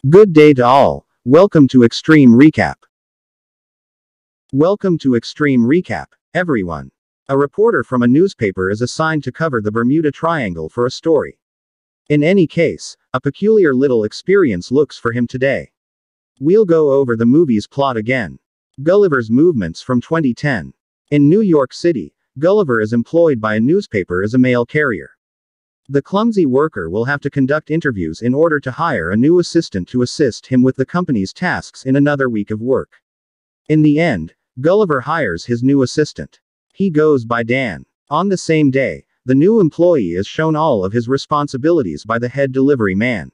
Good day to all. Welcome to Extreme Recap. Welcome to Extreme Recap, everyone. A reporter from a newspaper is assigned to cover the Bermuda Triangle for a story. In any case, a peculiar little experience looks for him today. We'll go over the movie's plot again. Gulliver's movements from 2010. In New York City, Gulliver is employed by a newspaper as a mail carrier. The clumsy worker will have to conduct interviews in order to hire a new assistant to assist him with the company's tasks in another week of work. In the end, Gulliver hires his new assistant. He goes by Dan. On the same day, the new employee is shown all of his responsibilities by the head delivery man,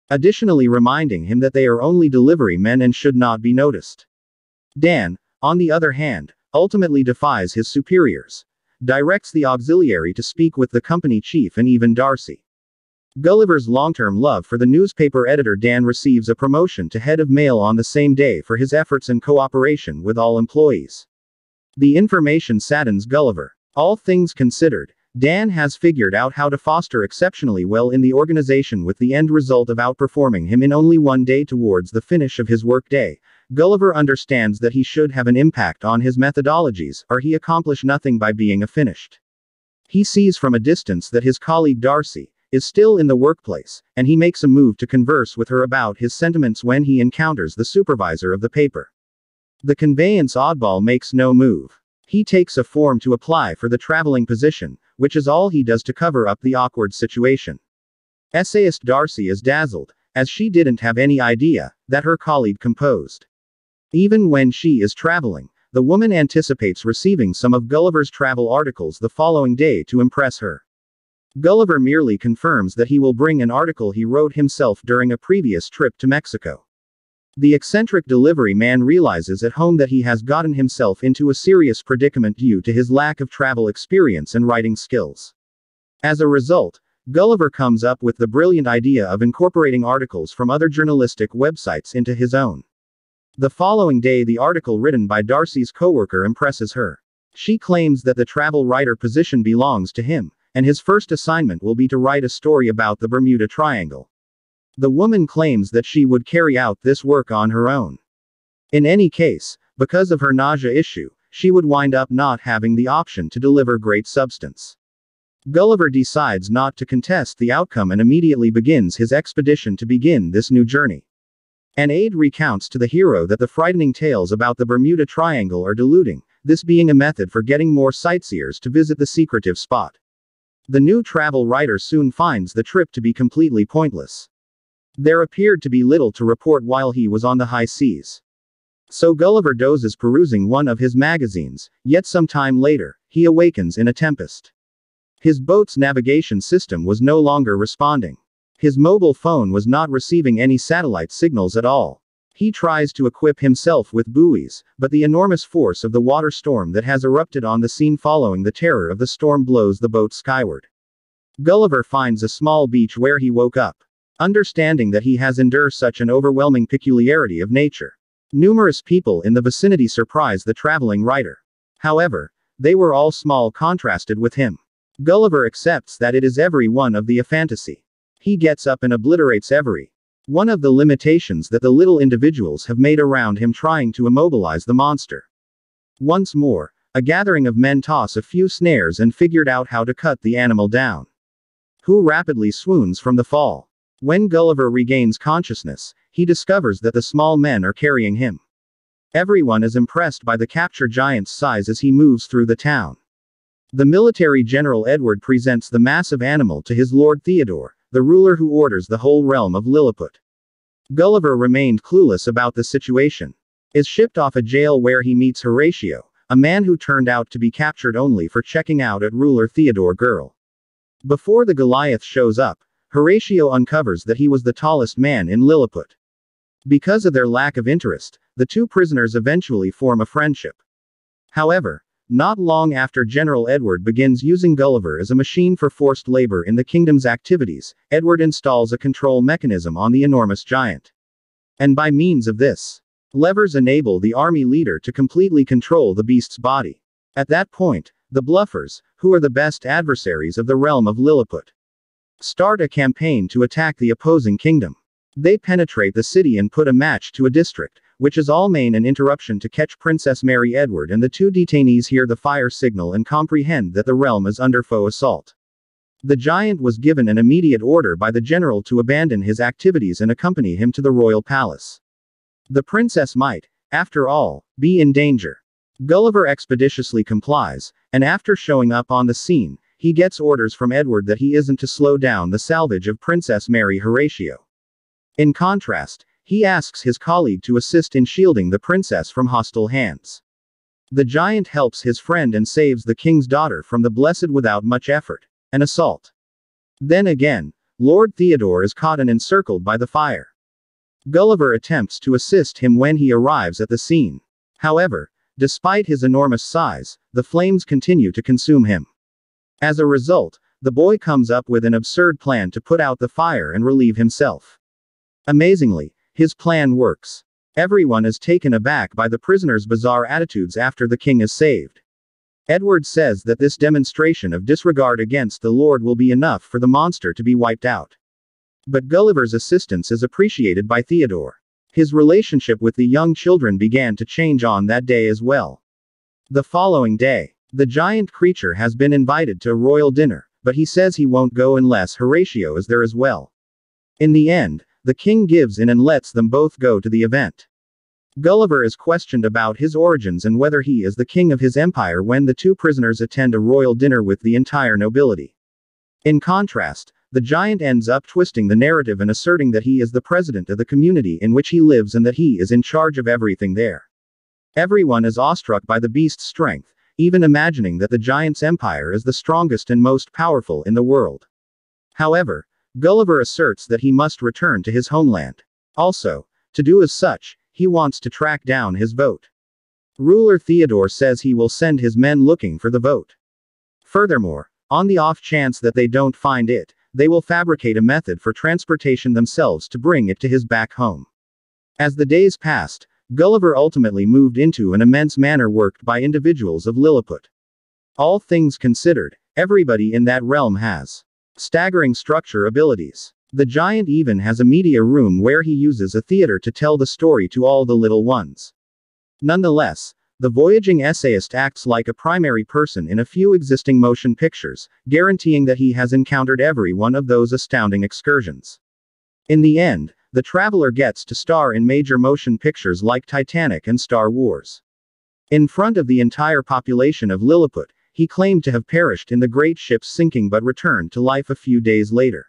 additionally reminding him that they are only delivery men and should not be noticed. Dan, on the other hand, ultimately defies his superiors, directs the auxiliary to speak with the company chief and even Darcy. Gulliver's long-term love for the newspaper editor Dan receives a promotion to head of mail on the same day for his efforts and cooperation with all employees. The information saddens Gulliver. All things considered, Dan has figured out how to foster exceptionally well in the organization, with the end result of outperforming him in only one day towards the finish of his workday. Gulliver understands that he should have an impact on his methodologies, or he accomplish nothing by being finished. He sees from a distance that his colleague Darcy is still in the workplace, and he makes a move to converse with her about his sentiments when he encounters the supervisor of the paper. The conveyance oddball makes no move. He takes a form to apply for the traveling position, which is all he does to cover up the awkward situation. Essayist Darcy is dazzled, as she didn't have any idea that her colleague composed. Even when she is traveling, the woman anticipates receiving some of Gulliver's travel articles the following day to impress her. Gulliver merely confirms that he will bring an article he wrote himself during a previous trip to Mexico. The eccentric delivery man realizes at home that he has gotten himself into a serious predicament due to his lack of travel experience and writing skills. As a result, Gulliver comes up with the brilliant idea of incorporating articles from other journalistic websites into his own. The following day, the article written by Darcy's coworker impresses her. She claims that the travel writer position belongs to him, and his first assignment will be to write a story about the Bermuda Triangle. The woman claims that she would carry out this work on her own. In any case, because of her nausea issue, she would wind up not having the option to deliver great substance. Gulliver decides not to contest the outcome and immediately begins his expedition to begin this new journey. An aide recounts to the hero that the frightening tales about the Bermuda Triangle are deluding, this being a method for getting more sightseers to visit the secretive spot. The new travel writer soon finds the trip to be completely pointless. There appeared to be little to report while he was on the high seas. So Gulliver dozes perusing one of his magazines, yet some time later, he awakens in a tempest. His boat's navigation system was no longer responding. His mobile phone was not receiving any satellite signals at all. He tries to equip himself with buoys, but the enormous force of the water storm that has erupted on the scene following the terror of the storm blows the boat skyward. Gulliver finds a small beach where he woke up, understanding that he has endured such an overwhelming peculiarity of nature. Numerous people in the vicinity surprise the traveling writer. However, they were all small contrasted with him. Gulliver accepts that it is every one of the a fantasy. He gets up and obliterates every one of the limitations that the little individuals have made around him, trying to immobilize the monster. Once more, a gathering of men toss a few snares and figured out how to cut the animal down, who rapidly swoons from the fall. When Gulliver regains consciousness, he discovers that the small men are carrying him. Everyone is impressed by the capture giant's size as he moves through the town. The military general Edward presents the massive animal to his Lord Theodore, the ruler who orders the whole realm of Lilliput. Gulliver remained clueless about the situation. Is shipped off a jail where he meets Horatio, a man who turned out to be captured only for checking out at ruler Theodore girl. Before the Goliath shows up, Horatio uncovers that he was the tallest man in Lilliput. Because of their lack of interest, the two prisoners eventually form a friendship. However, not long after General Edward begins using Gulliver as a machine for forced labor in the kingdom's activities, Edward installs a control mechanism on the enormous giant. And by means of this, levers enable the army leader to completely control the beast's body. At that point, the bluffers, who are the best adversaries of the realm of Lilliput, start a campaign to attack the opposing kingdom. They penetrate the city and put a match to a district, which is all main an interruption to catch Princess Mary Edward, and the two detainees hear the fire signal and comprehend that the realm is under foe assault. The giant was given an immediate order by the general to abandon his activities and accompany him to the royal palace. The princess might, after all, be in danger. Gulliver expeditiously complies, and after showing up on the scene, he gets orders from Edward that he isn't to slow down the salvage of Princess Mary Horatio. In contrast, he asks his colleague to assist in shielding the princess from hostile hands. The giant helps his friend and saves the king's daughter from the blessed without much effort. An assault. Then again, Lord Theodore is caught and encircled by the fire. Gulliver attempts to assist him when he arrives at the scene. However, despite his enormous size, the flames continue to consume him. As a result, the boy comes up with an absurd plan to put out the fire and relieve himself. Amazingly, his plan works. Everyone is taken aback by the prisoner's bizarre attitudes after the king is saved. Edward says that this demonstration of disregard against the Lord will be enough for the monster to be wiped out. But Gulliver's assistance is appreciated by Theodore. His relationship with the young children began to change on that day as well. The following day, the giant creature has been invited to a royal dinner, but he says he won't go unless Horatio is there as well. In the end, the king gives in and lets them both go to the event. Gulliver is questioned about his origins and whether he is the king of his empire when the two prisoners attend a royal dinner with the entire nobility. In contrast, the giant ends up twisting the narrative and asserting that he is the president of the community in which he lives and that he is in charge of everything there. Everyone is awestruck by the beast's strength, even imagining that the giant's empire is the strongest and most powerful in the world. However, Gulliver asserts that he must return to his homeland. Also, to do as such, he wants to track down his vote. Ruler Theodore says he will send his men looking for the vote. Furthermore, on the off chance that they don't find it, they will fabricate a method for transportation themselves to bring it to his back home. As the days passed, Gulliver ultimately moved into an immense manor worked by individuals of Lilliput. All things considered, everybody in that realm has staggering structure abilities. The giant even has a media room where he uses a theater to tell the story to all the little ones. Nonetheless, the voyaging essayist acts like a primary person in a few existing motion pictures, guaranteeing that he has encountered every one of those astounding excursions. In the end, the traveler gets to star in major motion pictures like Titanic and Star Wars. In front of the entire population of Lilliput, he claimed to have perished in the great ship's sinking but returned to life a few days later.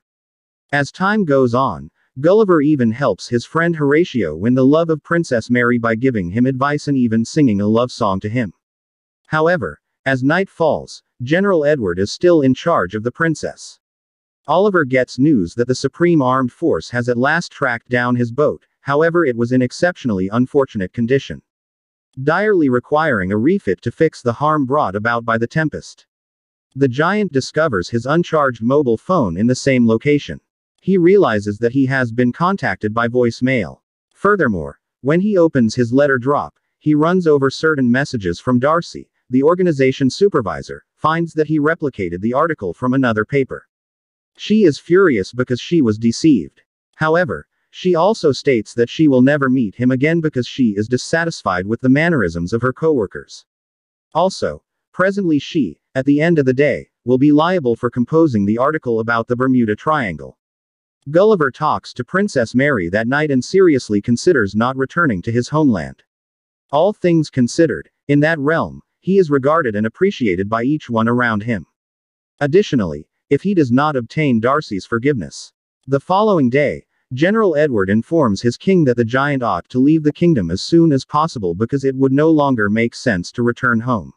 As time goes on, Gulliver even helps his friend Horatio win the love of Princess Mary by giving him advice and even singing a love song to him. However, as night falls, General Edward is still in charge of the princess. Oliver gets news that the Supreme Armed Force has at last tracked down his boat, however it was in exceptionally unfortunate condition, direly requiring a refit to fix the harm brought about by the tempest. The giant discovers his uncharged mobile phone in the same location. He realizes that he has been contacted by voicemail. Furthermore, when he opens his letter drop, he runs over certain messages from Darcy, the organization supervisor, finds that he replicated the article from another paper. She is furious because she was deceived. However, she also states that she will never meet him again because she is dissatisfied with the mannerisms of her coworkers. Also, presently she, at the end of the day, will be liable for composing the article about the Bermuda Triangle. Gulliver talks to Princess Mary that night and seriously considers not returning to his homeland. All things considered, in that realm, he is regarded and appreciated by each one around him. Additionally, if he does not obtain Darcy's forgiveness. The following day, General Edward informs his king that the giant ought to leave the kingdom as soon as possible because it would no longer make sense to return home.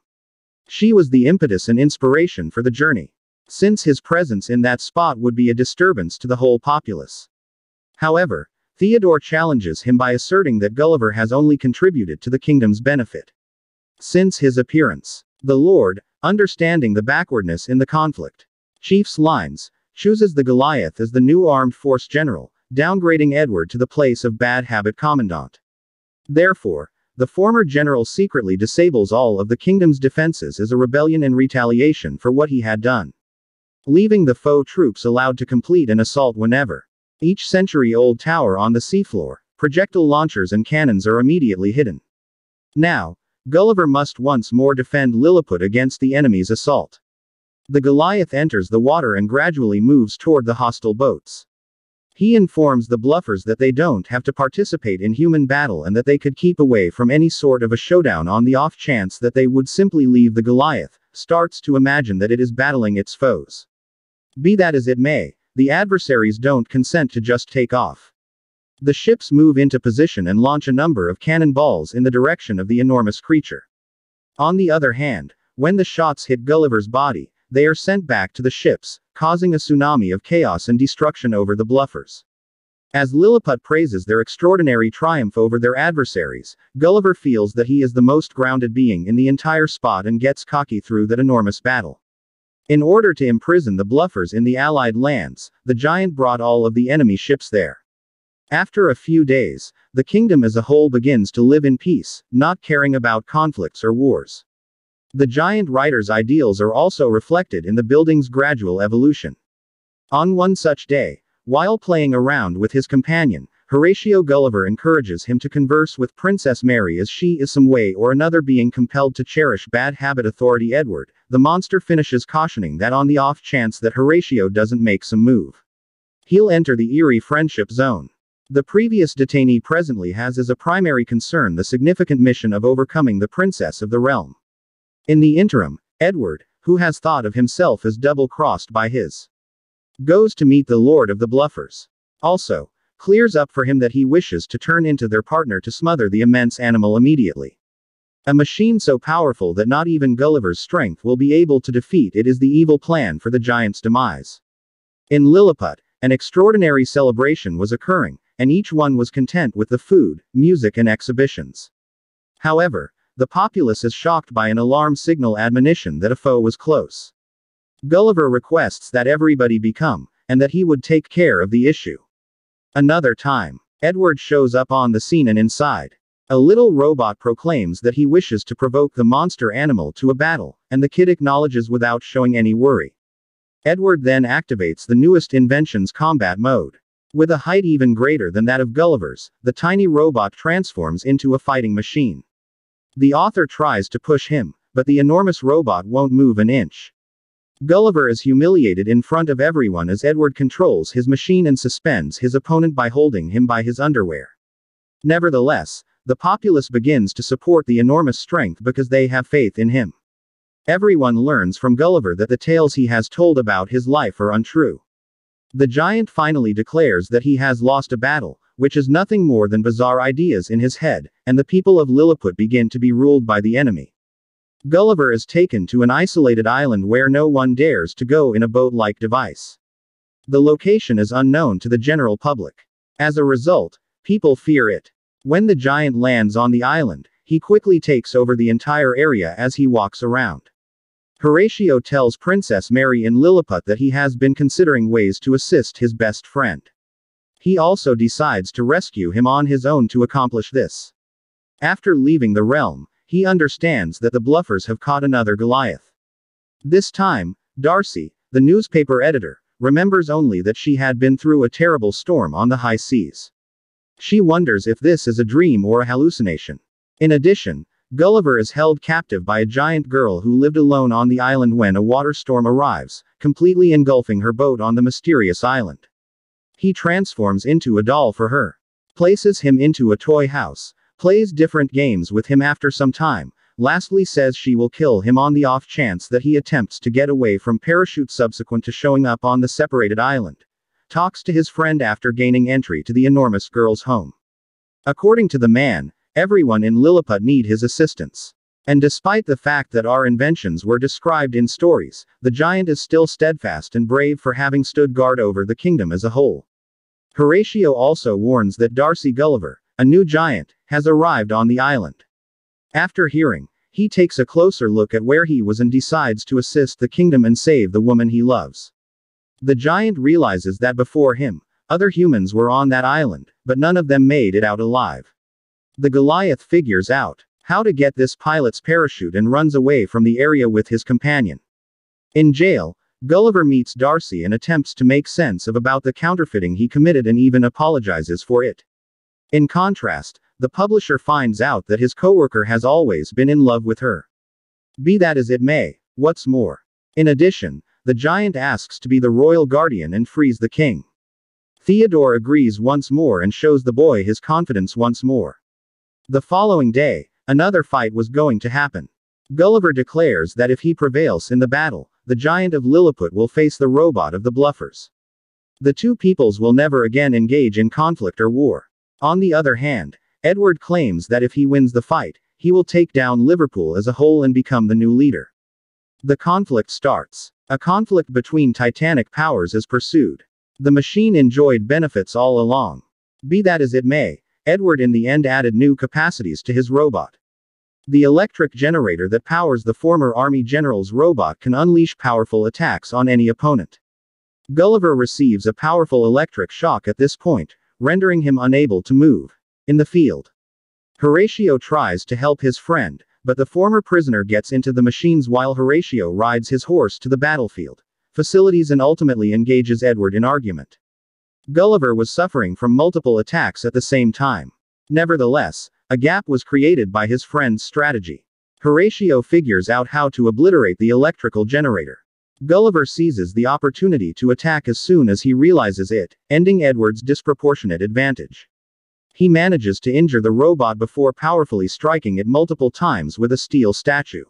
She was the impetus and inspiration for the journey, since his presence in that spot would be a disturbance to the whole populace. However, Theodore challenges him by asserting that Gulliver has only contributed to the kingdom's benefit since his appearance. The Lord, understanding the backwardness in the conflict, Chief's lines, chooses the Goliath as the new armed force general, downgrading Edward to the place of bad habit commandant. Therefore, the former general secretly disables all of the kingdom's defenses as a rebellion in retaliation for what he had done, leaving the foe troops allowed to complete an assault whenever Each century-old tower on the seafloor, projectile launchers and cannons are immediately hidden. Now, Gulliver must once more defend Lilliput against the enemy's assault. The Goliath enters the water and gradually moves toward the hostile boats. He informs the bluffers that they don't have to participate in human battle and that they could keep away from any sort of a showdown on the off chance that they would simply leave. The Goliath starts to imagine that it is battling its foes. Be that as it may, the adversaries don't consent to just take off. The ships move into position and launch a number of cannonballs in the direction of the enormous creature. On the other hand, when the shots hit Gulliver's body, they are sent back to the ships, causing a tsunami of chaos and destruction over the bluffers. As Lilliput praises their extraordinary triumph over their adversaries, Gulliver feels that he is the most grounded being in the entire spot and gets cocky through that enormous battle. In order to imprison the bluffers in the Allied lands, the giant brought all of the enemy ships there. After a few days, the kingdom as a whole begins to live in peace, not caring about conflicts or wars. The giant writer's ideals are also reflected in the building's gradual evolution. On one such day, while playing around with his companion, Horatio Gulliver encourages him to converse with Princess Mary as she is some way or another being compelled to cherish bad habit. Authority Edward, the monster, finishes cautioning that on the off chance that Horatio doesn't make some move, he'll enter the eerie friendship zone. The previous detainee presently has as a primary concern the significant mission of overcoming the princess of the realm. In the interim, Edward, who has thought of himself as double-crossed by his, goes to meet the Lord of the Bluffers. Also, clears up for him that he wishes to turn into their partner to smother the immense animal immediately. A machine so powerful that not even Gulliver's strength will be able to defeat it is the evil plan for the giant's demise. In Lilliput, an extraordinary celebration was occurring, and each one was content with the food, music and exhibitions. However, the populace is shocked by an alarm signal admonition that a foe was close. Gulliver requests that everybody be calm, and that he would take care of the issue. Another time, Edward shows up on the scene and inside, a little robot proclaims that he wishes to provoke the monster animal to a battle, and the kid acknowledges without showing any worry. Edward then activates the newest invention's combat mode. With a height even greater than that of Gulliver's, the tiny robot transforms into a fighting machine. The author tries to push him, but the enormous robot won't move an inch. Gulliver is humiliated in front of everyone as Edward controls his machine and suspends his opponent by holding him by his underwear. Nevertheless, the populace begins to support the enormous strength because they have faith in him. Everyone learns from Gulliver that the tales he has told about his life are untrue. The giant finally declares that he has lost a battle, which is nothing more than bizarre ideas in his head, and the people of Lilliput begin to be ruled by the enemy. Gulliver is taken to an isolated island where no one dares to go in a boat-like device. The location is unknown to the general public. As a result, people fear it. When the giant lands on the island, he quickly takes over the entire area as he walks around. Horatio tells Princess Mary in Lilliput that he has been considering ways to assist his best friend. He also decides to rescue him on his own to accomplish this. After leaving the realm, he understands that the bluffers have caught another Goliath. This time, Darcy, the newspaper editor, remembers only that she had been through a terrible storm on the high seas. She wonders if this is a dream or a hallucination. In addition, Gulliver is held captive by a giant girl who lived alone on the island when a water storm arrives, completely engulfing her boat on the mysterious island. He transforms into a doll for her, places him into a toy house, plays different games with him after some time, lastly says she will kill him on the off chance that he attempts to get away from parachute. Subsequent to showing up on the separated island, talks to his friend after gaining entry to the enormous girl's home. According to the man, everyone in Lilliput need his assistance. And despite the fact that our inventions were described in stories, the giant is still steadfast and brave for having stood guard over the kingdom as a whole. Horatio also warns that Darcy Gulliver, a new giant, has arrived on the island. After hearing, he takes a closer look at where he was and decides to assist the kingdom and save the woman he loves. The giant realizes that before him, other humans were on that island, but none of them made it out alive. The Goliath figures out how to get this pilot's parachute and runs away from the area with his companion. In jail, Gulliver meets Darcy and attempts to make sense of about the counterfeiting he committed and even apologizes for it. In contrast, the publisher finds out that his coworker has always been in love with her. Be that as it may, what's more. In addition, the giant asks to be the royal guardian and frees the king. Theodore agrees once more and shows the boy his confidence once more. The following day, another fight was going to happen. Gulliver declares that if he prevails in the battle, the giant of Lilliput will face the robot of the bluffers. The two peoples will never again engage in conflict or war. On the other hand, Edward claims that if he wins the fight, he will take down Liverpool as a whole and become the new leader. The conflict starts. A conflict between titanic powers is pursued. The machine enjoyed benefits all along. Be that as it may, Edward in the end added new capacities to his robot. The electric generator that powers the former army general's robot can unleash powerful attacks on any opponent. Gulliver receives a powerful electric shock at this point, rendering him unable to move. In the field, Horatio tries to help his friend, but the former prisoner gets into the machines while Horatio rides his horse to the battlefield facilities and ultimately engages Edward in argument. Gulliver was suffering from multiple attacks at the same time. Nevertheless, a gap was created by his friend's strategy. Horatio figures out how to obliterate the electrical generator. Gulliver seizes the opportunity to attack as soon as he realizes it, ending Edward's disproportionate advantage. He manages to injure the robot before powerfully striking it multiple times with a steel statue.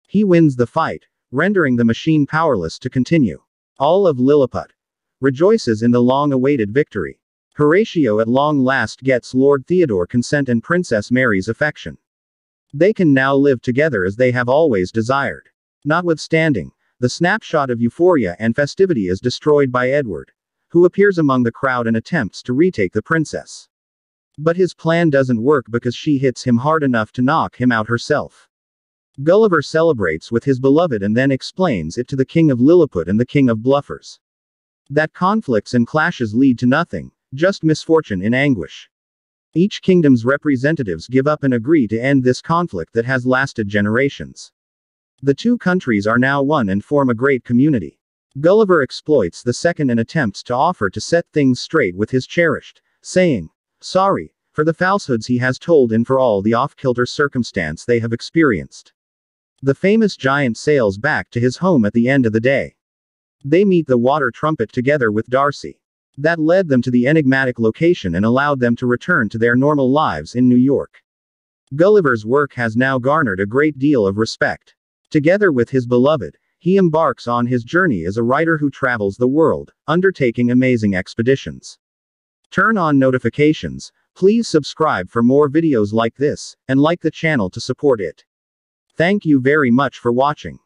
He wins the fight, rendering the machine powerless to continue. All of Lilliput rejoices in the long-awaited victory. Horatio at long last gets Lord Theodore's consent and Princess Mary's affection. They can now live together as they have always desired. Notwithstanding, the snapshot of euphoria and festivity is destroyed by Edward, who appears among the crowd and attempts to retake the princess. But his plan doesn't work because she hits him hard enough to knock him out herself. Gulliver celebrates with his beloved and then explains it to the King of Lilliput and the King of Bluffers. That conflicts and clashes lead to nothing, just misfortune in anguish. Each kingdom's representatives give up and agree to end this conflict that has lasted generations. The two countries are now one and form a great community. Gulliver exploits the second and attempts to offer to set things straight with his cherished, saying, sorry, for the falsehoods he has told and for all the off-kilter circumstance they have experienced. The famous giant sails back to his home at the end of the day. They meet the water trumpet together with Darcy. That led them to the enigmatic location and allowed them to return to their normal lives in New York. Gulliver's work has now garnered a great deal of respect. Together with his beloved, he embarks on his journey as a writer who travels the world, undertaking amazing expeditions. Turn on notifications, please subscribe for more videos like this, and like the channel to support it. Thank you very much for watching.